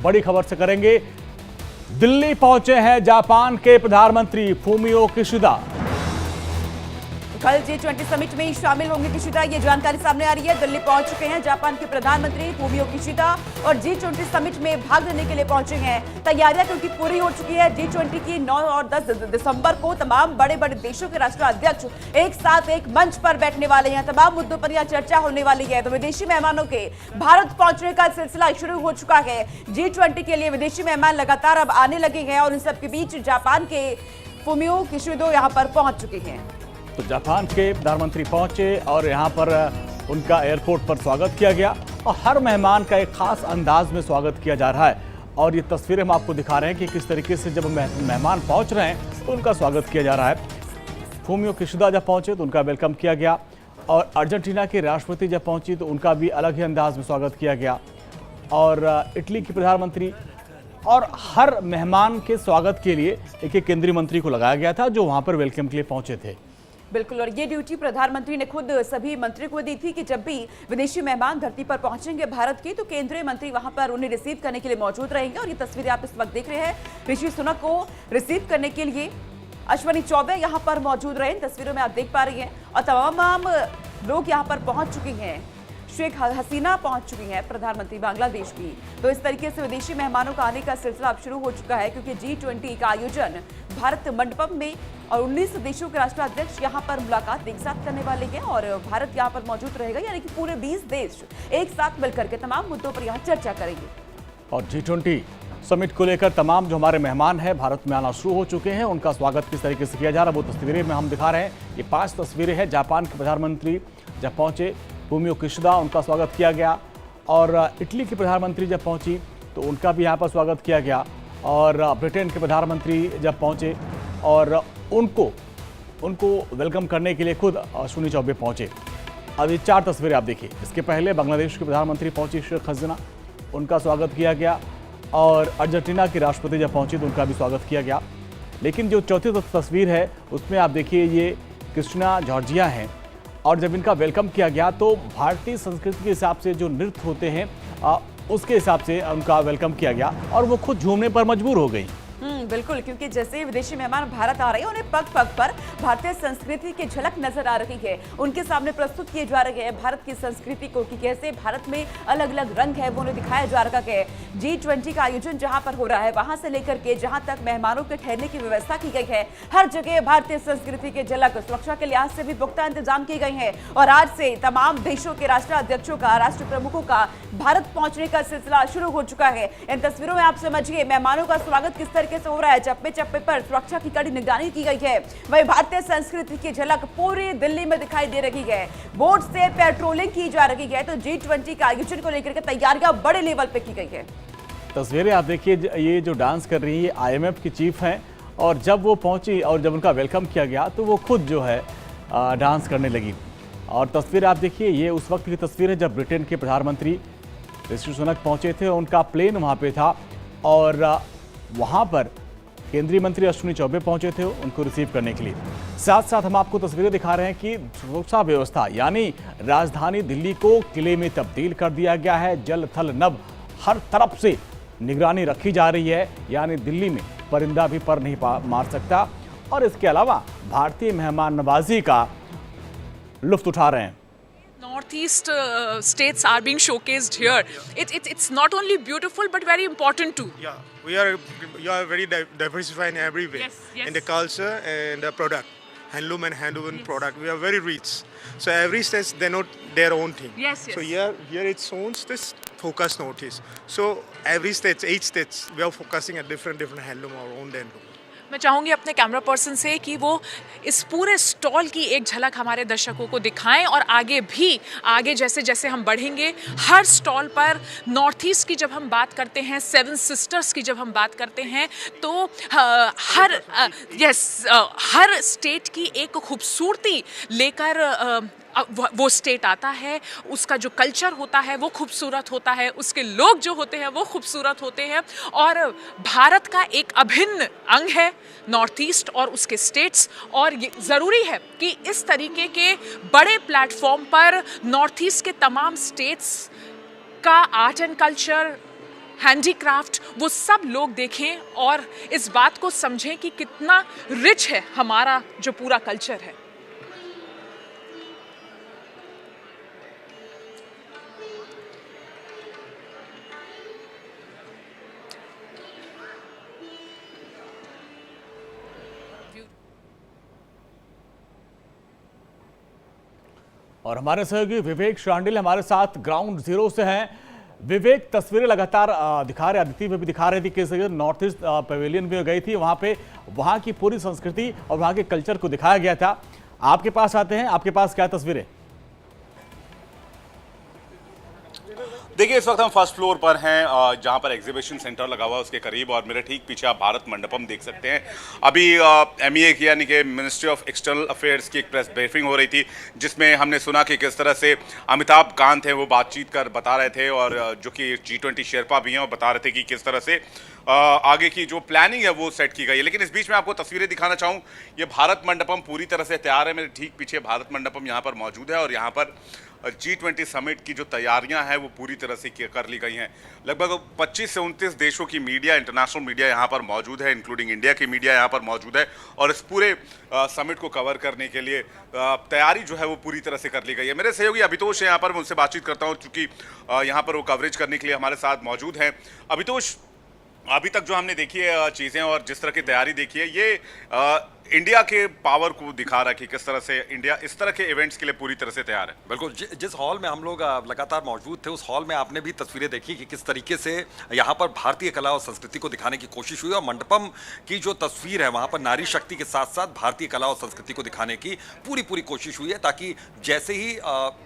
बड़ी खबर से करेंगे। दिल्ली पहुंचे हैं जापान के प्रधानमंत्री फूमियो किशिदा। कल G20 समिट में शामिल होंगे किशिदा, ये जानकारी सामने आ रही है। दिल्ली पहुंच चुके हैं जापान के प्रधानमंत्री फूमियो किशिदा और G20 समिट में भाग लेने के लिए पहुंचे हैं। तैयारियां क्योंकि पूरी हो चुकी है। G20 की 9 और 10 दिसंबर को तमाम बड़े बड़े देशों के राष्ट्राध्यक्ष एक साथ एक मंच पर बैठने वाले हैं। तमाम मुद्दों पर यह चर्चा होने वाली है। तो विदेशी मेहमानों के भारत पहुंचने का सिलसिला शुरू हो चुका है। G20 के लिए विदेशी मेहमान लगातार अब आने लगे हैं और इन सबके बीच जापान के फूमियो किशिदा यहां पर पहुंच चुके हैं। तो जापान के प्रधानमंत्री पहुंचे और यहां पर उनका एयरपोर्ट पर स्वागत किया गया और हर मेहमान का एक खास अंदाज में स्वागत किया जा रहा है। और ये तस्वीरें हम आपको दिखा रहे हैं कि किस तरीके से जब मेहमान पहुंच रहे हैं तो उनका स्वागत किया जा रहा है। फूमियो किशिदा जब पहुंचे तो उनका वेलकम किया गया और अर्जेंटीना के राष्ट्रपति जब पहुंची तो उनका भी अलग ही अंदाज में स्वागत किया गया। और इटली की प्रधानमंत्री और हर मेहमान के स्वागत के लिए एक केंद्रीय मंत्री को लगाया गया था जो वहां पर वेलकम के लिए पहुंचे थे। बिल्कुल, और ये ड्यूटी प्रधानमंत्री ने खुद सभी मंत्रियों को दी थी कि जब भी विदेशी मेहमान धरती पर पहुंचेंगे भारत की, तो केंद्रीय मंत्री वहां पर उन्हें रिसीव करने के लिए मौजूद रहेंगे। और ये तस्वीरें आप इस वक्त देख रहे हैं, ऋषि सुनक को रिसीव करने के लिए अश्विनी चौबे यहां पर मौजूद रहे। तस्वीरों में आप देख पा रही हैं और तमाम लोग यहां पर पहुंच चुके हैं। शेख हसीना पहुंच चुकी हैं, प्रधानमंत्री बांग्लादेश की। तो इस तरीके से विदेशी मेहमानों का आने का सिलसिला अब शुरू हो चुका है क्योंकि G20 का आयोजन भारत मंडपम में और 19 देशों के राष्ट्राध्यक्ष यहां पर मुलाकात एक साथ करने वाले हैं और भारत यहां पर मौजूद रहेगा, यानी कि पूरे 20 देश एक साथ मिलकर के तमाम मुद्दों पर यहां चर्चा करेंगे। और G20 समिट को लेकर तमाम जो हमारे मेहमान हैं भारत में आना शुरू हो चुके हैं, उनका स्वागत किस तरीके से किया जा रहा है वो तस्वीरें में हम दिखा रहे हैं। ये 5 तस्वीरें हैं। जापान के प्रधानमंत्री जब पहुंचे फूमियो किशिदा, उनका स्वागत किया गया। और इटली की प्रधानमंत्री जब पहुंची तो उनका भी यहाँ पर स्वागत किया गया। और ब्रिटेन के प्रधानमंत्री जब पहुंचे और उनको वेलकम करने के लिए खुद अश्विनी चौबे पहुंचे। अब ये 4 तस्वीरें आप देखिए। इसके पहले बांग्लादेश के प्रधानमंत्री पहुंची शेख हसीना, उनका स्वागत किया गया। और अर्जेंटीना की राष्ट्रपति जब पहुंची तो उनका भी स्वागत किया गया। लेकिन जो चौथी तस्वीर है उसमें आप देखिए ये क्रिस्टिना जॉर्जिया हैं और जब इनका वेलकम किया गया तो भारतीय संस्कृति के हिसाब से जो नृत्य होते हैं उसके हिसाब से उनका वेलकम किया गया और वो खुद झूमने पर मजबूर हो गई। बिल्कुल, क्योंकि जैसे ही विदेशी मेहमान भारत आ रहे हैं उन्हें पग पग पर भारतीय संस्कृति की झलक नजर आ रही है। उनके सामने प्रस्तुत किए जा रहे हैं भारत की संस्कृति को कि कैसे भारत में अलग अलग रंग है वो उन्हें दिखाया जा रहा है। G20 का आयोजन जहां पर हो रहा है वहां से लेकर के जहां तक मेहमानों के ठहरने की व्यवस्था की गई है, हर जगह भारतीय संस्कृति की झलक, सुरक्षा के लिहाज से भी पुख्ता इंतजाम किए गए हैं। और आज से तमाम देशों के राष्ट्राध्यक्षों का, राष्ट्र प्रमुखों का भारत पहुंचने का सिलसिला शुरू हो चुका है। इन तस्वीरों में आप समझिए मेहमानों का स्वागत किस तरीके से हो रहा है। चप्पे चप्पे पर सुरक्षा की कड़ी निगरानी की गई है। वही भारतीय संस्कृति की झलक पूरी दिल्ली में दिखाई दे रही है। बोर्ड से पेट्रोलिंग की जा रही है। तो G20 का आयोजन को लेकर के तैयारियां बड़े लेवल पे की गई है। तस्वीरें आप देखिए, ये जो डांस कर रही है IMF की चीफ हैं और जब वो पहुंची और जब उनका वेलकम किया गया तो वो खुद जो है डांस करने लगी। और तस्वीर आप देखिए, ये उस वक्त की तस्वीर है जब ब्रिटेन के प्रधानमंत्री ऋषि सुनक पहुंचे थे। उनका प्लेन वहां पे था और वहां पर केंद्रीय मंत्री अश्विनी चौबे पहुंचे थे उनको रिसीव करने के लिए। साथ साथ हम आपको तस्वीरें दिखा रहे हैं कि सुरक्षा व्यवस्था यानी राजधानी दिल्ली को किले में तब्दील कर दिया गया है। जल थल नभ हर तरफ से निगरानी रखी जा रही है, यानी दिल्ली में परिंदा भी पर नहीं मार सकता। और इसके अलावा भारतीय मेहमान नवाजी का लुत्फ उठा रहे हैं। Northeast states are being showcased here. It's not only beautiful but very important too. Yeah, we are very diversified in every way. Yes. In the culture and the product, handloom and handwoven product. We are very rich. So every state they know their own thing. Yes. So here it shows this focus notice. So every state, each states, we are focusing at different handloom or own handloom. मैं चाहूँगी अपने camera person से कि वो इस पूरे stall की एक झलक हमारे दर्शकों को दिखाएं और आगे जैसे जैसे हम बढ़ेंगे हर स्टॉल पर नॉर्थ ईस्ट की जब हम बात करते हैं, 7 सिस्टर्स की जब हम बात करते हैं तो हर स्टेट की एक खूबसूरती लेकर वो स्टेट आता है। उसका जो कल्चर होता है वो खूबसूरत होता है, उसके लोग जो होते हैं वो खूबसूरत होते हैं। और भारत का एक अभिन्न अंग है नॉर्थ ईस्ट और उसके स्टेट्स। और ये ज़रूरी है कि इस तरीके के बड़े प्लेटफॉर्म पर नॉर्थ ईस्ट के तमाम स्टेट्स का आर्ट एंड कल्चर, हैंडीक्राफ्ट, वो सब लोग देखें और इस बात को समझें कि कितना रिच है हमारा जो पूरा कल्चर है। और हमारे सहयोगी विवेक शांडिल हमारे साथ ग्राउंड जीरो से हैं। विवेक, तस्वीरें लगातार दिखा रहे, अदिति में भी दिखा रही थी कि नॉर्थ ईस्ट पवेलियन में गई थी, वहां पे वहां की पूरी संस्कृति और वहां के कल्चर को दिखाया गया था। आपके पास आते हैं, आपके पास क्या तस्वीरें? देखिए, इस वक्त हम फर्स्ट फ्लोर पर हैं जहां पर एग्जीबिशन सेंटर लगा हुआ है उसके करीब, और मेरे ठीक पीछे आप भारत मंडपम देख सकते हैं। अभी MEA की यानी कि मिनिस्ट्री ऑफ एक्सटर्नल अफेयर्स की एक प्रेस ब्रीफिंग हो रही थी, जिसमें हमने सुना कि किस तरह से अमिताभ कांत हैं वो बातचीत कर बता रहे थे, और जो कि G20 शेरपा भी हैं, और बता रहे थे कि किस तरह से आगे की जो प्लानिंग है वो सेट की गई है। लेकिन इस बीच में आपको तस्वीरें दिखाना चाहूँ, ये भारत मंडपम पूरी तरह से तैयार है। मेरे ठीक पीछे भारत मंडपम यहाँ पर मौजूद है, और यहाँ पर G20 समिट की जो तैयारियां हैं वो पूरी तरह से कर ली गई हैं। लगभग 25 से 29 देशों की मीडिया, इंटरनेशनल मीडिया यहाँ पर मौजूद है, इंक्लूडिंग इंडिया की मीडिया यहाँ पर मौजूद है, और इस पूरे समिट को कवर करने के लिए तैयारी जो है वो पूरी तरह से कर ली गई है। मेरे सहयोगी अभितोष है यहाँ पर, मैं उनसे बातचीत करता हूँ, क्योंकि यहाँ पर वो कवरेज करने के लिए हमारे साथ मौजूद हैं। अभितोष, अभी तक जो हमने देखी है चीज़ें और जिस तरह की तैयारी देखी है, ये इंडिया के पावर को दिखा रहा है कि किस तरह से इंडिया इस तरह के इवेंट्स के लिए पूरी तरह से तैयार है। बिल्कुल, जिस हॉल में हम लोग लगातार मौजूद थे, उस हॉल में आपने भी तस्वीरें देखी कि किस तरीके से यहाँ पर भारतीय कला और संस्कृति को दिखाने की कोशिश हुई, और मंडपम की जो तस्वीर है वहाँ पर नारी शक्ति के साथ साथ भारतीय कला और संस्कृति को दिखाने की पूरी कोशिश हुई है, ताकि जैसे ही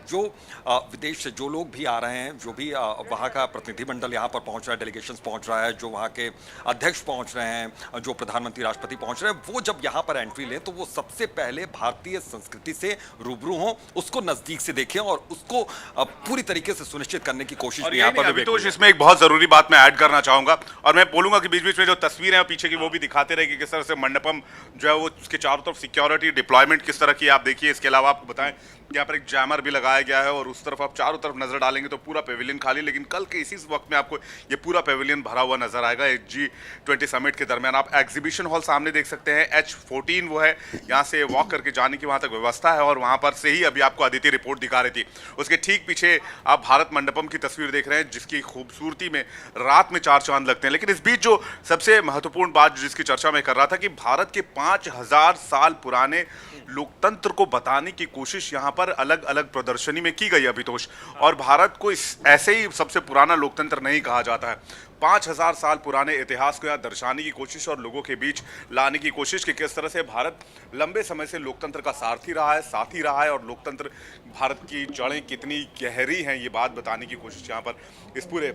जो विदेश से जो लोग भी आ रहे हैं, जो भी वहाँ का प्रतिनिधिमंडल यहाँ पर पहुँच रहा है, डेलीगेशन पहुँच रहा है, जो वहाँ के अध्यक्ष पहुँच रहे हैं, जो प्रधानमंत्री राष्ट्रपति पहुँच रहे हैं, वो जब यहाँ पर एंट्री लें तो वो सबसे पहले भारतीय संस्कृति से रूबरू हों, उसको नजदीक से देखें और उसको पूरी तरीके से सुनिश्चित करने की कोशिश भी यहाँ पर। अभितोष, इसमें एक बहुत जरूरी बात मैं ऐड करना चाहूंगा, और मैं बोलूंगा कि बीच बीच में जो तस्वीरें हैं पीछे की वो भी दिखाते रहे कि किस तरह से मंडपम जो है वो उसके चारों तरफ सिक्योरिटी डिप्लॉयमेंट किस तरह की आप देखिए। इसके अलावा आपको बताएं यहाँ पर एक जैमर भी लगाया गया है, और उस तरफ आप चारों तरफ नजर डालेंगे तो पूरा पेविलियन खाली, लेकिन कल के इसी वक्त में आपको ये पूरा पेविलियन भरा हुआ नजर आएगा। G20 समिट के दरमियान आप एग्जीबिशन हॉल सामने देख सकते हैं, H14 वो है, यहाँ से वॉक करके जाने की वहाँ तक व्यवस्था है, और वहाँ पर से ही अभी आपको अदिति रिपोर्ट दिखा रही थी। उसके ठीक पीछे आप भारत मंडपम की तस्वीर देख रहे हैं, जिसकी खूबसूरती में रात में 4 चांद लगते हैं। लेकिन इस बीच जो सबसे महत्वपूर्ण बात जिसकी चर्चा मैं कर रहा था कि भारत के 5000 साल पुराने लोकतंत्र को बताने की कोशिश यहाँ पर अलग अलग प्रदर्शनी में की गई अभितोष, और भारत को ऐसे ही सबसे पुराना लोकतंत्र नहीं कहा जाता है। 5000 साल पुराने इतिहास को यहाँ दर्शाने की कोशिश और लोगों के बीच लाने की कोशिश कि किस तरह से भारत लंबे समय से लोकतंत्र का सारथी रहा है, साथी रहा है, और लोकतंत्र भारत की जड़ें कितनी गहरी हैं ये बात बताने की कोशिश यहाँ पर इस पूरे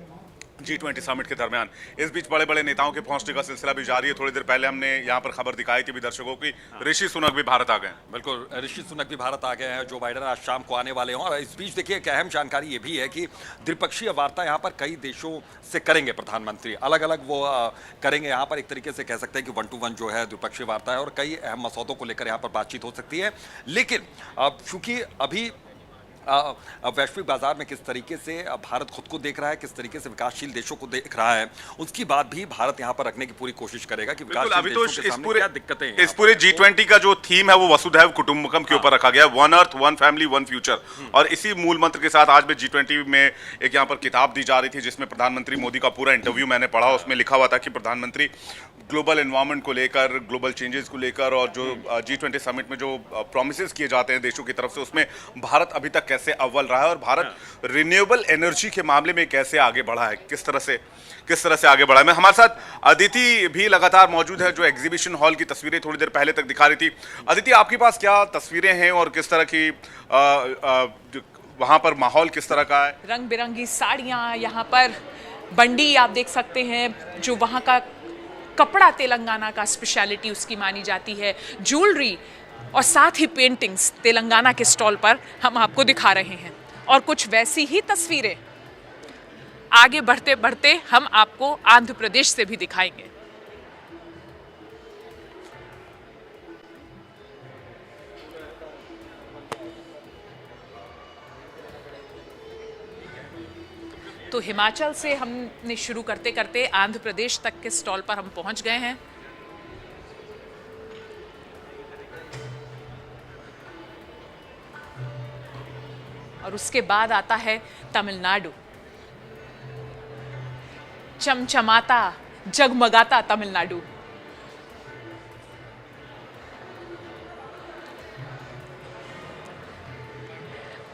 G20 समिट के दरमियान। इस बीच बड़े बड़े नेताओं के पहुंचने का सिलसिला भी जारी है। थोड़ी देर पहले हमने यहाँ पर खबर दिखाई थी भी दर्शकों की, ऋषि सुनक भी भारत आ गए। बिल्कुल, ऋषि सुनक भी भारत आ गए हैं, जो बाइडेन आज शाम को आने वाले हैं। और इस बीच देखिए, एक अहम जानकारी ये भी है कि द्विपक्षीय वार्ता यहाँ पर कई देशों से करेंगे प्रधानमंत्री, अलग अलग वो करेंगे। यहाँ पर एक तरीके से कह सकते हैं कि 1-to-1 जो है द्विपक्षीय वार्ता है, और कई अहम मसौदों को लेकर यहाँ पर बातचीत हो सकती है। लेकिन चूंकि अभी वैश्विक बाजार में किस तरीके से भारत खुद को देख रहा है, किस तरीके से विकासशील देशों को देख रहा है, उसकी बात भी भारत यहाँ पर रखने की पूरी कोशिश करेगा कि विकासशील देशों के सामने क्या दिक्कतें हैं। इस पूरे G20 का जो थीम है वो वसुधैव कुटुंबकम के ऊपर रखा गया है, 1 अर्थ 1 फैमिली 1 फ्यूचर, और इसी मूल मंत्र के साथ आज में G20 में एक यहाँ पर किताब दी जा रही थी, जिसमें प्रधानमंत्री मोदी का पूरा इंटरव्यू मैंने पढ़ा। उसमें लिखा हुआ था कि प्रधानमंत्री ग्लोबल एनवायरनमेंट को लेकर, ग्लोबल चेंजेस को लेकर, और जो G20 समिट में जो प्रॉमिसेस किए जाते हैं देशों की तरफ से, उसमें भारत अभी तक कैसे अव्वल रहा है, और भारत रिन्यूएबल एनर्जी के मामले में कैसे आगे बढ़ा है, किस तरह से आगे बढ़ा है। मैं हमारे साथ अदिति भी लगातार मौजूद है, जो एग्जीबिशन हॉल की तस्वीरें थोड़ी देर पहले तक दिखा रही थी। अदिति, आपके पास क्या तस्वीरें हैं और किस तरह की वहां पर माहौल किस तरह का है? रंग बिरंगी साड़ियाँ, यहाँ पर बंडी आप देख सकते हैं, जो वहाँ का कपड़ा तेलंगाना का स्पेशलिटी उसकी मानी जाती है, ज्वेलरी, और साथ ही पेंटिंग्स तेलंगाना के स्टॉल पर हम आपको दिखा रहे हैं। और कुछ वैसी ही तस्वीरें आगे बढ़ते बढ़ते हम आपको आंध्र प्रदेश से भी दिखाएंगे। तो हिमाचल से हमने शुरू करते करते आंध्र प्रदेश तक के स्टॉल पर हम पहुंच गए हैं। और उसके बाद आता है Tamil Nadu. चमचमाता, जगमगाता Tamil Nadu.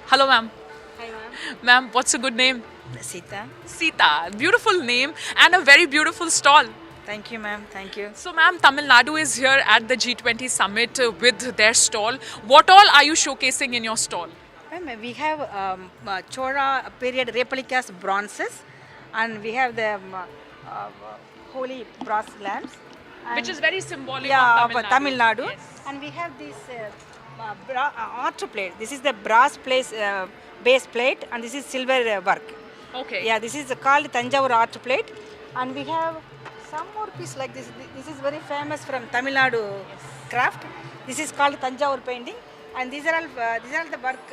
Hello, ma'am. Hi, ma'am. Ma'am, what's a good name? Sita. Sita. Beautiful name and a very beautiful stall. Thank you, ma'am. Thank you. So, ma'am, Tamil Nadu is here at the G20 summit with their stall. What all are you showcasing in your stall? Ma'am, we have Chora period replicas bronzes, and we have the holy brass lamps. Which is very symbolic Yeah, of Tamil Nadu. Yes. And we have this art plate. This is the brass base plate, and this is silver work. Okay. Yeah, this is called Tanjavur art plate, and we have some more piece like this. This is very famous from Tamil Nadu craft. This is called Tanjavur painting, and these are all the work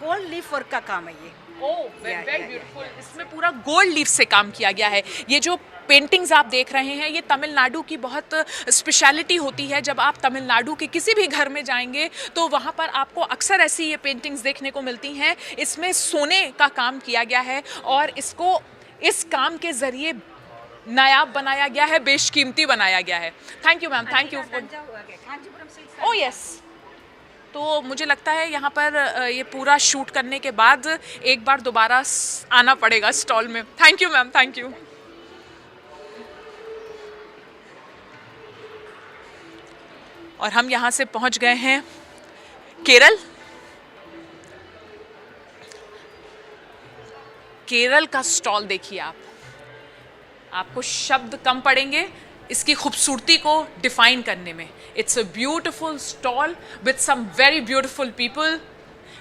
gold leaf work का काम है ये. Oh, very Yeah. beautiful. इसमें पूरा gold leaf से काम किया गया है। ये जो पेंटिंग्स आप देख रहे हैं ये तमिलनाडु की बहुत स्पेशलिटी होती है। जब आप तमिलनाडु के किसी भी घर में जाएंगे तो वहाँ पर आपको अक्सर ऐसी ये पेंटिंग्स देखने को मिलती हैं। इसमें सोने का काम किया गया है और इसको इस काम के ज़रिए नायाब बनाया गया है, बेशकीमती बनाया गया है। Thank you ma'am, thank you for. Oh yes. तो मुझे लगता है यहाँ पर ये पूरा शूट करने के बाद एक बार दोबारा आना पड़ेगा स्टॉल में। Thank you ma'am, thank you. और हम यहाँ से पहुँच गए हैं केरल। केरल का स्टॉल देखिए आप, आपको शब्द कम पड़ेंगे इसकी खूबसूरती को डिफाइन करने में। It's a beautiful stall with some very beautiful people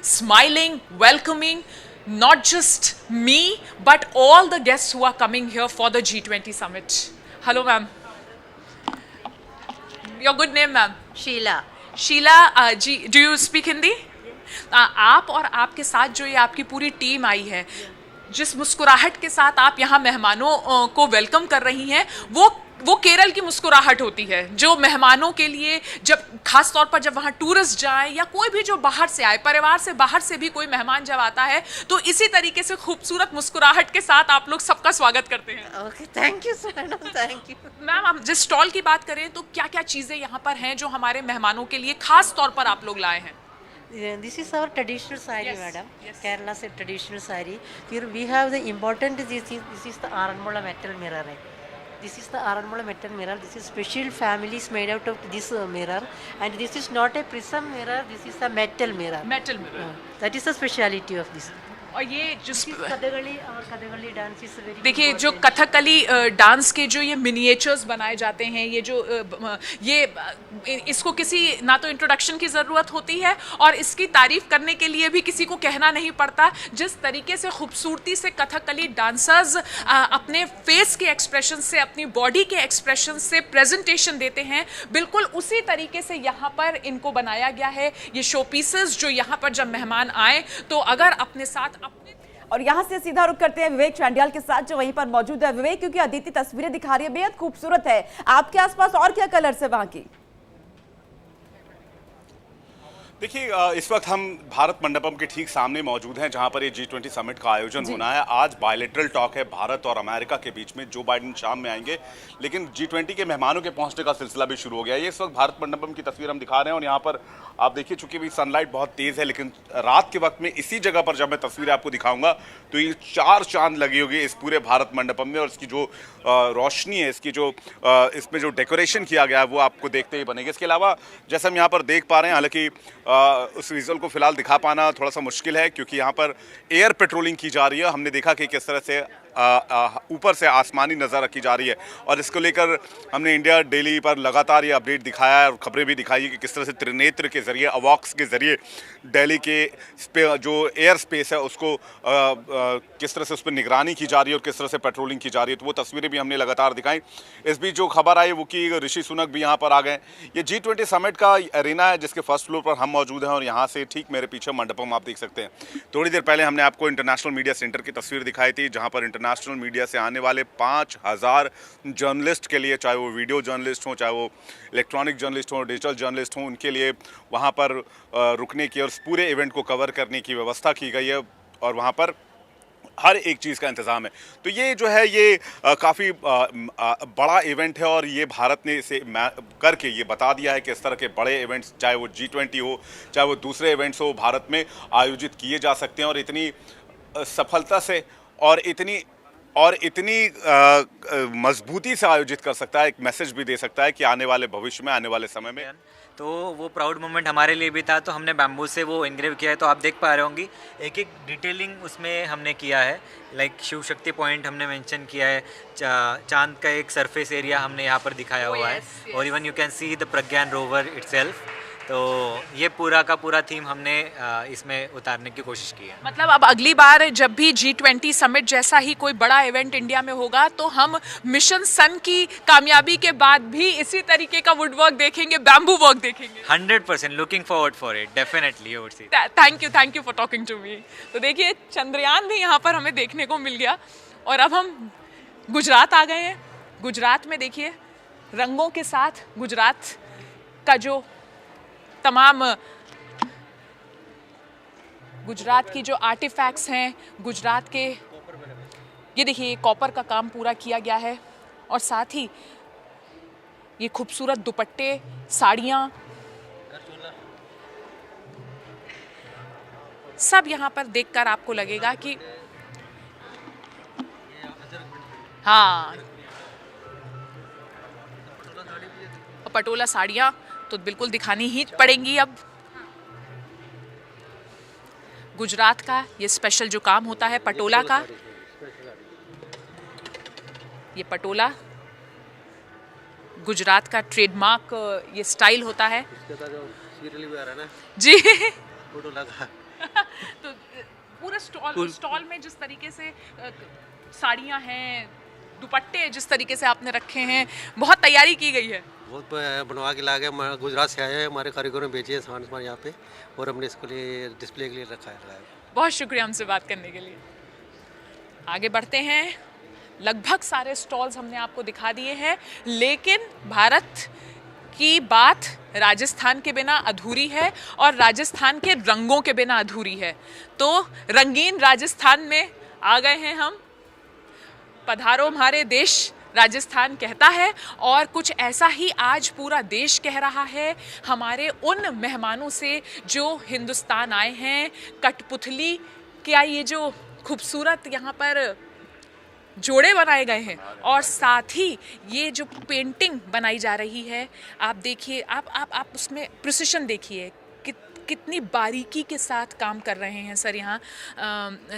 smiling, welcoming not just me but all the guests who are coming here for the G20 summit. Hello ma'am. Your good name ma'am? Sheela. Sheela ji, do you speak हिंदी? आप और आपके साथ जो ये आपकी पूरी team आई है, जिस मुस्कुराहट के साथ आप यहाँ मेहमानों को वेलकम कर रही हैं, वो केरल की मुस्कुराहट होती है जो मेहमानों के लिए, जब खास तौर पर जब वहाँ टूरिस्ट जाए या कोई भी जो बाहर से आए, परिवार से बाहर से भी कोई मेहमान जब आता है तो इसी तरीके से खूबसूरत मुस्कुराहट के साथ आप लोग सबका स्वागत करते हैं। Okay, thank you madam, thank you. Ma'am, हम जिस स्टॉल की बात करें तो क्या क्या चीज़ें यहाँ पर हैं जो हमारे मेहमानों के लिए खास तौर पर आप लोग लाए हैं? This is our traditional sari, Yes, madam. yes. Kerala's traditional sari. Here we have the important. This is the Aranmula metal mirror. This is the Aranmula metal mirror. This is special families made out of this mirror, and this is not a prism mirror. This is a metal mirror. Metal mirror. That is the speciality of this. और ये जो Kathakali, our Kathakali dance is very. देखिए, जो important. Kathakali dance के जो ये miniatures बनाए जाते हैं, ये जो इसको किसी ना तो इंट्रोडक्शन की ज़रूरत होती है और इसकी तारीफ करने के लिए भी किसी को कहना नहीं पड़ता। जिस तरीके से खूबसूरती से कथकली डांसर्स अपने फेस के एक्सप्रेशन से, अपनी बॉडी के एक्सप्रेशन से प्रेजेंटेशन देते हैं, बिल्कुल उसी तरीके से यहाँ पर इनको बनाया गया है। ये शो पीसेस जो यहाँ पर जब मेहमान आए तो अगर अपने साथ और यहाँ से सीधा रुख करते हैं विवेक चांडियाल के साथ जो वहीं पर मौजूद है। विवेक, क्योंकि अदिति तस्वीरें दिखा रही है, बेहद खूबसूरत है, आपके आसपास और क्या कलर्स है वहां की? देखिए, इस वक्त हम भारत मंडपम के ठीक सामने मौजूद हैं जहां पर ये G20 समिट का आयोजन होना है। आज बायलैटरल टॉक है भारत और अमेरिका के बीच में। जो बाइडेन शाम में आएंगे, लेकिन G20 के मेहमानों के पहुंचने का सिलसिला भी शुरू हो गया है। ये इस वक्त भारत मंडपम की तस्वीर हम दिखा रहे हैं और यहाँ पर आप देखिए, चूंकि भी सनलाइट बहुत तेज़ है, लेकिन रात के वक्त में इसी जगह पर जब मैं तस्वीरें आपको दिखाऊंगा तो ये 4 चांद लगी होगी इस पूरे भारत मंडपम में। और इसकी जो रोशनी है, इसकी जो इसमें जो डेकोरेशन किया गया है वो आपको देखते ही बनेगी। इसके अलावा जैसे हम यहाँ पर देख पा रहे हैं, हालांकि उस विजुअल को फिलहाल दिखा पाना थोड़ा सा मुश्किल है क्योंकि यहाँ पर एयर पेट्रोलिंग की जा रही है। हमने देखा कि किस तरह से ऊपर से आसमानी नज़र रखी जा रही है। और इसको लेकर हमने इंडिया डेली पर लगातार ये अपडेट दिखाया है और ख़बरें भी दिखाई है कि किस तरह से त्रिनेत्र के ज़रिए, अवॉक्स के ज़रिए दिल्ली के जो एयर स्पेस है उसको किस तरह से उस पर निगरानी की जा रही है और किस तरह से पेट्रोलिंग की जा रही है। तो वो तस्वीरें भी हमने लगातार दिखाई। इस बीच जो खबर आई वो कि ऋषि सुनक भी यहाँ पर आ गए। ये G20 समिट का एरिना है जिसके फर्स्ट फ्लोर पर हम मौजूद हैं और यहाँ से ठीक मेरे पीछे मंडपम आप देख सकते हैं। थोड़ी देर पहले हमने आपको इंटरनेशनल मीडिया सेंटर की तस्वीर दिखाई थी जहाँ पर इंटरनेशनल मीडिया से आने वाले 5000 जर्नलिस्ट के लिए, चाहे वो वीडियो जर्नलिस्ट हों, चाहे वो इलेक्ट्रॉनिक जर्नलिस्ट हों, डिजिटल जर्नलिस्ट हों, उनके लिए वहाँ पर रुकने की और पूरे इवेंट को कवर करने की व्यवस्था की गई है और वहाँ पर हर एक चीज़ का इंतज़ाम है। तो ये जो है ये काफ़ी बड़ा इवेंट है और ये भारत ने इसे करके ये बता दिया है कि इस तरह के बड़े इवेंट्स, चाहे वो G20 हो, चाहे वो दूसरे इवेंट्स हो, भारत में आयोजित किए जा सकते हैं और इतनी सफलता से और इतनी मजबूती से आयोजित कर सकता है। एक मैसेज भी दे सकता है कि आने वाले भविष्य में, आने वाले समय में। तो वो प्राउड मोमेंट हमारे लिए भी था। तो हमने बैम्बू से वो इनग्रेव किया है, तो आप देख पा रहे होंगे एक एक डिटेलिंग उसमें हमने किया है। लाइक शिव शक्ति पॉइंट हमने मेंशन किया है, चांद का एक सरफेस एरिया हमने यहाँ पर दिखाया हुआ है और even you can see the Pragyan rover itself. तो ये पूरा का पूरा थीम हमने इसमें उतारने की कोशिश की है। मतलब अब अगली बार जब भी G20 समिट जैसा ही कोई बड़ा इवेंट इंडिया में होगा तो हम मिशन सन की कामयाबी के बाद भी इसी तरीके का वुड वर्क देखेंगे, बैम्बू वर्क देखेंगे। 100% looking forward for it, definitely. Thank you for talking to me. तो देखिए चंद्रयान भी यहाँ पर हमें देखने को मिल गया और अब हम गुजरात आ गए हैं। गुजरात में देखिए रंगों के साथ गुजरात का जो तमाम गुजरात की जो आर्टिफैक्ट्स हैं, गुजरात के, ये देखिए कॉपर का काम पूरा किया गया है और साथ ही ये खूबसूरत दुपट्टे, साड़ियाँ, सब यहाँ पर देखकर आपको लगेगा कि हाँ, पटोला साड़ियाँ तो बिल्कुल दिखानी ही पड़ेंगी। अब गुजरात का ये स्पेशल जो काम होता है पटोला का, ये पटोला गुजरात का ट्रेडमार्क ये स्टाइल होता है जी। पटोला का तो पूरा स्टॉल में जिस तरीके से साड़ियाँ हैं, दुपट्टे जिस तरीके से आपने रखे हैं, बहुत तैयारी की गई है। बहुत बनवा के ला गए, गुजरात से आए हैं, हमारे कारीगरों ने बेचे हैं सामान यहाँ पे और हमने इसके लिए डिस्प्ले के लिए रखा है। बहुत शुक्रिया हमसे बात करने के लिए। आगे बढ़ते हैं। लगभग सारे स्टॉल्स हमने आपको दिखा दिए हैं, लेकिन भारत की बात राजस्थान के बिना अधूरी है और राजस्थान के रंगों के बिना अधूरी है। तो रंगीन राजस्थान में आ गए हैं हम। पधारो हमारे देश राजस्थान कहता है और कुछ ऐसा ही आज पूरा देश कह रहा है हमारे उन मेहमानों से जो हिंदुस्तान आए हैं। कठपुतली क्या ये जो खूबसूरत यहाँ पर जोड़े बनाए गए हैं और साथ ही ये जो पेंटिंग बनाई जा रही है, आप देखिए, आप उसमें प्रिसिशन देखिए, कितनी बारीकी के साथ काम कर रहे हैं सर यहाँ।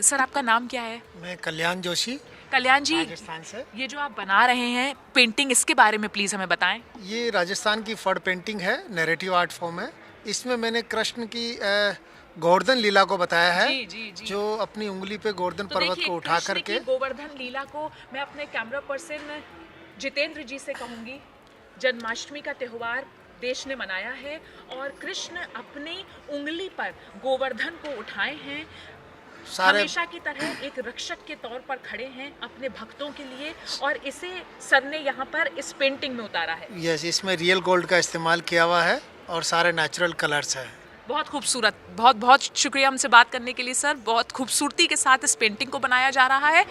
सर आपका नाम क्या है? मैं कल्याण जोशी, कल्याण जी, राजस्थान से। ये जो आप बना रहे हैं पेंटिंग, इसके बारे में प्लीज़ हमें बताएं। ये राजस्थान की फड़ पेंटिंग है, नैरेटिव आर्ट फॉर्म है। इसमें मैंने कृष्ण की गोवर्धन लीला को बताया है। जी। जो अपनी उंगली पे गोवर्धन पर्वत को उठा करके, गोवर्धन लीला को मैं अपने कैमरा पर्सन जितेंद्र जी से कहूँगी, जन्माष्टमी का त्यौहार देश ने मनाया है और कृष्ण अपनी उंगली पर गोवर्धन को उठाए हैं। हमेशा की तरह एक रक्षक के तौर पर खड़े हैं अपने भक्तों के लिए और इसे सर ने यहाँ पर इस पेंटिंग में उतारा है। यस, इसमें रियल गोल्ड का इस्तेमाल किया हुआ है और सारे नेचुरल कलर्स है। बहुत खूबसूरत, बहुत बहुत शुक्रिया हमसे बात करने के लिए सर। बहुत खूबसूरती के साथ इस पेंटिंग को बनाया जा रहा है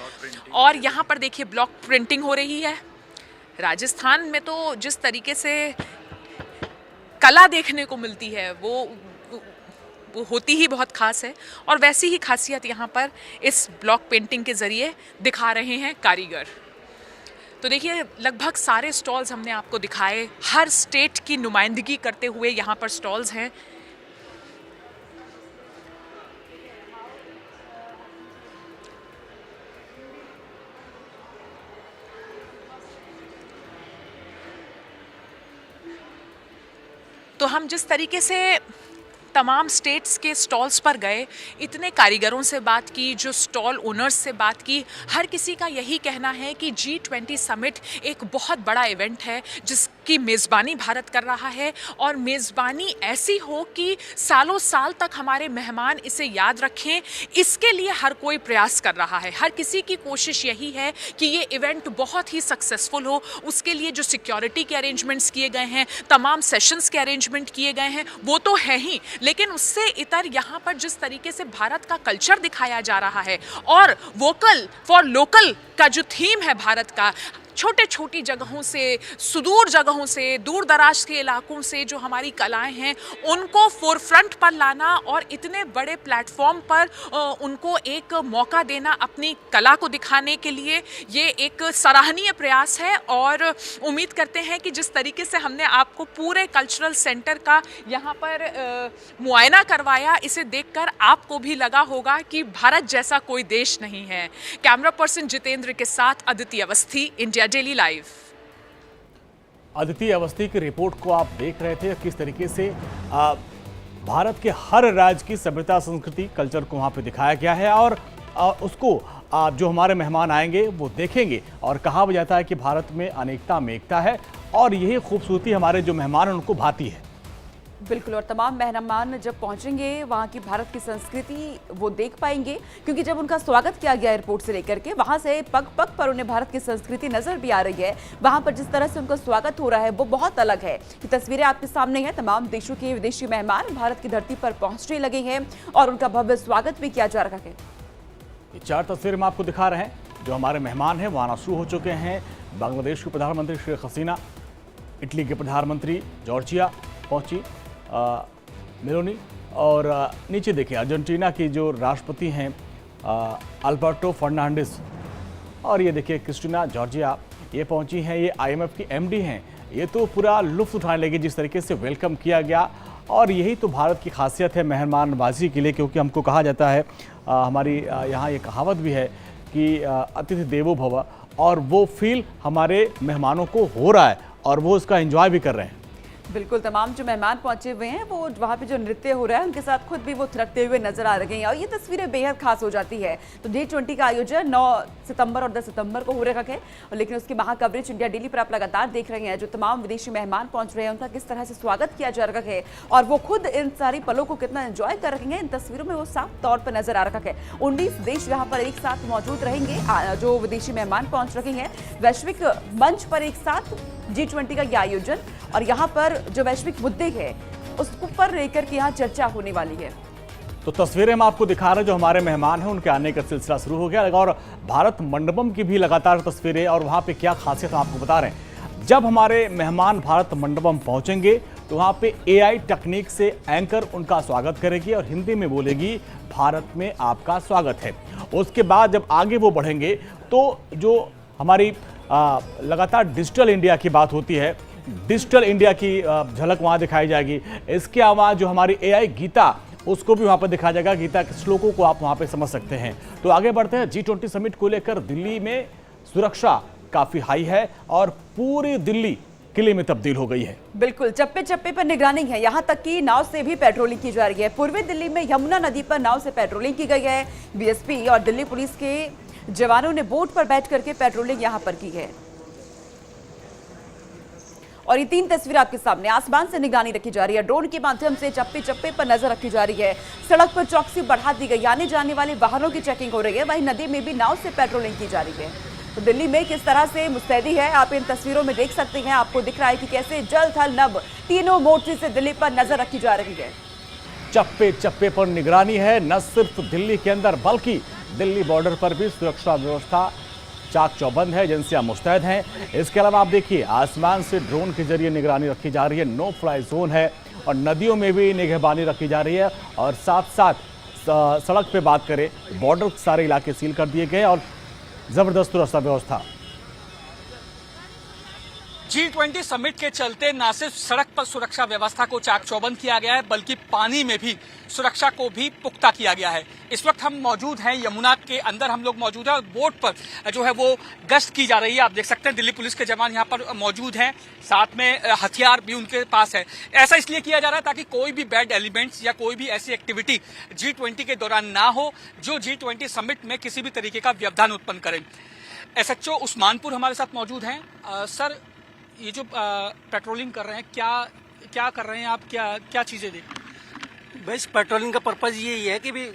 और यहाँ पर देखिए ब्लॉक प्रिंटिंग हो रही है। राजस्थान में तो जिस तरीके से कला देखने को मिलती है वो होती ही बहुत खास है और वैसी ही खासियत यहाँ पर इस ब्लॉक पेंटिंग के ज़रिए दिखा रहे हैं कारीगर। तो देखिए लगभग सारे स्टॉल्स हमने आपको दिखाए, हर स्टेट की नुमाइंदगी करते हुए यहाँ पर स्टॉल्स हैं। हम जिस तरीके से तमाम स्टेट्स के स्टॉल्स पर गए, इतने कारीगरों से बात की, जो स्टॉल ओनर्स से बात की, हर किसी का यही कहना है कि G20 समिट एक बहुत बड़ा इवेंट है जिसकी मेज़बानी भारत कर रहा है, और मेज़बानी ऐसी हो कि सालों साल तक हमारे मेहमान इसे याद रखें, इसके लिए हर कोई प्रयास कर रहा है। हर किसी की कोशिश यही है कि ये इवेंट बहुत ही सक्सेसफुल हो। उसके लिए जो सिक्योरिटी के अरेंजमेंट्स किए गए हैं, तमाम सेशंस के अरेंजमेंट किए गए हैं, वो तो है ही, लेकिन उससे इतर यहाँ पर जिस तरीके से भारत का कल्चर दिखाया जा रहा है और वोकल फॉर लोकल का जो थीम है भारत का, छोटे छोटी जगहों से, सुदूर जगहों से, दूर दराज के इलाकों से जो हमारी कलाएं हैं उनको फोरफ्रंट पर लाना और इतने बड़े प्लेटफॉर्म पर उनको एक मौका देना अपनी कला को दिखाने के लिए, ये एक सराहनीय प्रयास है। और उम्मीद करते हैं कि जिस तरीके से हमने आपको पूरे कल्चरल सेंटर का यहाँ पर मुआयना करवाया, इसे देखकर आपको भी लगा होगा कि भारत जैसा कोई देश नहीं है। कैमरा पर्सन जितेंद्र के साथ Aditi Awasthi, India daily live. Aditi Awasthi की रिपोर्ट को आप देख रहे थे, किस तरीके से भारत के हर राज्य की सभ्यता, संस्कृति, कल्चर को वहाँ पे दिखाया गया है और उसको जो हमारे मेहमान आएंगे वो देखेंगे। और कहा जाता है कि भारत में अनेकता में एकता है और यही खूबसूरती हमारे जो मेहमान हैं उनको भाती है। बिल्कुल, और तमाम मेहमान जब पहुंचेंगे वहां की भारत की संस्कृति वो देख पाएंगे, क्योंकि जब उनका स्वागत किया गया एयरपोर्ट से लेकर के, वहां से पग पग पर उन्हें भारत की संस्कृति नजर भी आ रही है। वहां पर जिस तरह से उनका स्वागत हो रहा है वो बहुत अलग है। ये तस्वीरें आपके सामने हैं, तमाम देशों के विदेशी मेहमान भारत की धरती पर पहुंचने लगे हैं और उनका भव्य स्वागत भी किया जा रहा है। ये 4 तस्वीरें हम आपको दिखा रहे हैं। जो हमारे मेहमान हैं वो आना शुरू हो चुके हैं। बांग्लादेश की प्रधानमंत्री शेख हसीना, इटली के प्रधानमंत्री जॉर्जिया पहुंची मेलोनी, और नीचे देखिए अर्जेंटीना की जो राष्ट्रपति हैं अल्बर्टो फर्नांडिस, और ये देखिए क्रिस्टिना जॉर्जिया ये पहुंची हैं। ये IMF की MD हैं। ये तो पूरा लुत्फ उठाने लगे जिस तरीके से वेलकम किया गया, और यही तो भारत की खासियत है मेहमान नवाजी के लिए, क्योंकि हमको कहा जाता है, हमारी यहाँ ये कहावत भी है कि अतिथि देवो भव, और वो फील हमारे मेहमानों को हो रहा है और वो उसका एंजॉय भी कर रहे हैं। बिल्कुल, तमाम जो मेहमान पहुंचे हुए हैं वो वहाँ पे जो नृत्य हो रहा है उनके साथ खुद भी वो थिरकते हुए नजर आ रहे हैं, और ये तस्वीरें बेहद खास हो जाती है। तो G20 का आयोजन 9 सितंबर और 10 सितंबर को हो रखा है, और लेकिन उसकी महा कवरेज इंडिया डेली पर आप लगातार देख रहे हैं। जो तमाम विदेशी मेहमान पहुंच रहे हैं उनका किस तरह से स्वागत किया जा रहा है और वो खुद इन सारी पलों को कितना एंजॉय कर रहे हैं, इन तस्वीरों में वो साफ तौर पर नजर आ रखा है। 19 देश यहाँ पर एक साथ मौजूद रहेंगे। जो विदेशी मेहमान पहुंच रहे हैं, वैश्विक मंच पर एक साथ G20 का यह आयोजन, और यहाँ पर जो वैश्विक मुद्दे हैं उस पर लेकर के यहाँ चर्चा होने वाली है। तो तस्वीरें हम आपको दिखा रहे हैं। जो हमारे मेहमान हैं उनके आने का सिलसिला शुरू हो गया, और भारत मंडपम की भी लगातार तस्वीरें, और वहाँ पे क्या खासियत हम आपको बता रहे हैं। जब हमारे मेहमान भारत मंडपम पहुँचेंगे तो वहाँ पे AI तकनीक से एंकर उनका स्वागत करेगी और हिंदी में बोलेगी, भारत में आपका स्वागत है। उसके बाद जब आगे वो बढ़ेंगे तो जो हमारी लगातार डिजिटल इंडिया की बात होती है, डिजिटल इंडिया की झलक वहाँ दिखाई जाएगी। इसके अलावा जो हमारी AI गीता, उसको भी वहाँ पर दिखाया जाएगा। गीता के श्लोकों को आप वहाँ पे समझ सकते हैं। तो आगे बढ़ते हैं। G20 समिट को लेकर दिल्ली में सुरक्षा काफ़ी हाई है और पूरी दिल्ली किले में तब्दील हो गई है। बिल्कुल, चप्पे चप्पे पर निगरानी है, यहाँ तक कि नाव से भी पेट्रोलिंग की जा रही है। पूर्वी दिल्ली में यमुना नदी पर नाव से पेट्रोलिंग की गई है। BSP और दिल्ली पुलिस के जवानों ने बोट पर बैठ करके पेट्रोलिंग यहाँ पर की है। और ये 3 तस्वीर आपके सामने, आसमान से निगरानी रखी जा रही है। ड्रोन के माध्यम से चप्पे चप्पे पर नजर रखी जा रही है। सड़क पर चौकसी बढ़ा दी गई, आने जाने वाले वाहनों की चेकिंग हो रही है। वहीं नदी में भी नाव से पेट्रोलिंग की जा रही है। तो दिल्ली में किस तरह से मुस्तैदी है आप इन तस्वीरों में देख सकते हैं। आपको दिख रहा है कि कैसे जल थल नभ तीनों मोर्चे से दिल्ली पर नजर रखी जा रही है। चप्पे चप्पे पर निगरानी है, न सिर्फ दिल्ली के अंदर बल्कि दिल्ली बॉर्डर पर भी सुरक्षा व्यवस्था चाक चौबंद है, एजेंसियां मुस्तैद हैं। इसके अलावा आप देखिए आसमान से ड्रोन के जरिए निगरानी रखी जा रही है। नो फ्लाई जोन है और नदियों में भी निगहबानी रखी जा रही है। और साथ साथ सड़क पे बात करें, बॉर्डर सारे इलाके सील कर दिए गए और जबरदस्त सुरक्षा व्यवस्था। G20 समिट के चलते न सिर्फ सड़क पर सुरक्षा व्यवस्था को चाक चौबंद किया गया है, बल्कि पानी में भी सुरक्षा को भी पुख्ता किया गया है। इस वक्त हम मौजूद हैं यमुना के अंदर, हम लोग मौजूद हैं और बोट पर जो है वो गश्त की जा रही है। आप देख सकते हैं दिल्ली पुलिस के जवान यहाँ पर मौजूद हैं, साथ में हथियार भी उनके पास है। ऐसा इसलिए किया जा रहा है ताकि कोई भी बैड एलिमेंट्स या कोई भी ऐसी एक्टिविटी G20 के दौरान ना हो जो G20 समिट में किसी भी तरीके का व्यवधान उत्पन्न करे। SHO उस्मानपुर हमारे साथ मौजूद हैं। सर, ये जो पेट्रोलिंग कर रहे हैं, क्या कर रहे हैं आप, क्या चीजें देख? बस पेट्रोलिंग का पर्पज़ यही है कि भी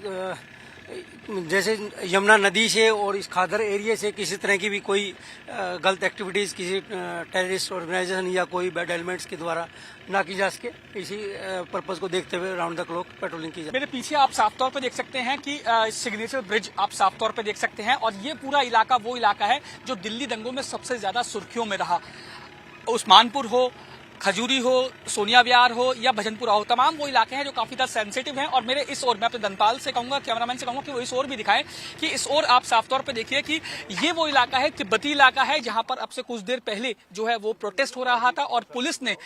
जैसे यमुना नदी से और इस खादर एरिया से किसी तरह की भी कोई गलत एक्टिविटीज़ किसी टेररिस्ट ऑर्गेनाइजेशन या कोई बैड एलिमेंट्स के द्वारा ना की जा सके, इसी पर्पज़ को देखते हुए राउंड द क्लॉक पेट्रोलिंग की जाए। मेरे पीछे आप साफ तौर पर देख सकते हैं कि सिग्नेचर ब्रिज आप साफ तौर पर देख सकते हैं, और ये पूरा इलाका वो इलाका है जो दिल्ली दंगों में सबसे ज्यादा सुर्खियों में रहा। उस्मानपुर हो, खजूरी हो, सोनिया विहार हो या भजनपुरा हो, तमाम वो इलाके हैं जो काफी ज्यादा सेंसिटिव हैं। और मेरे इस ओर, मैं अपने धनपाल से कहूंगा, कैमरामैन से कहूंगा कि वो इस ओर भी दिखाएं कि इस ओर आप साफ तौर पे देखिए कि ये वो इलाका है, तिब्बती इलाका है, जहां पर अब से कुछ देर पहले जो है वो प्रोटेस्ट हो रहा था और पुलिस ने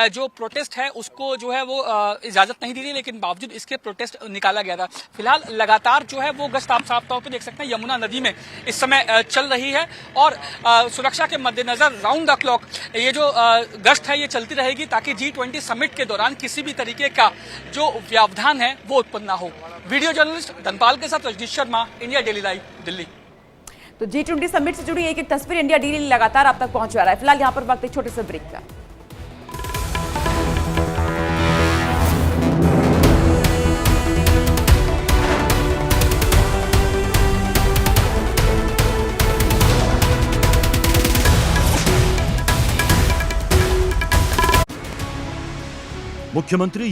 जो प्रोटेस्ट है उसको जो है वो इजाजत नहीं दी थी, लेकिन बावजूद इसके प्रोटेस्ट निकाला गया था। फिलहाल लगातार जो है वो गश्त आप साफ तौर पर देख सकते हैं यमुना नदी में इस समय चल रही है और सुरक्षा के मद्देनजर राउंड द क्लॉक ये जो गश्त है ये चलती रहेगी ताकि G20 समिट के दौरान किसी भी तरीके का जो व्यवधान है वो उत्पन्न ना हो। वीडियो जर्नलिस्ट धनपाल के साथ Rajneesh Sharma, India daily live, Delhi. तो G20 समिट से जुड़ी एक तस्वीर इंडिया डेली लगातार आप तक पहुंचा रहा है। फिलहाल यहाँ पर वक्त एक छोटे से ब्रेक का। मुख्यमंत्री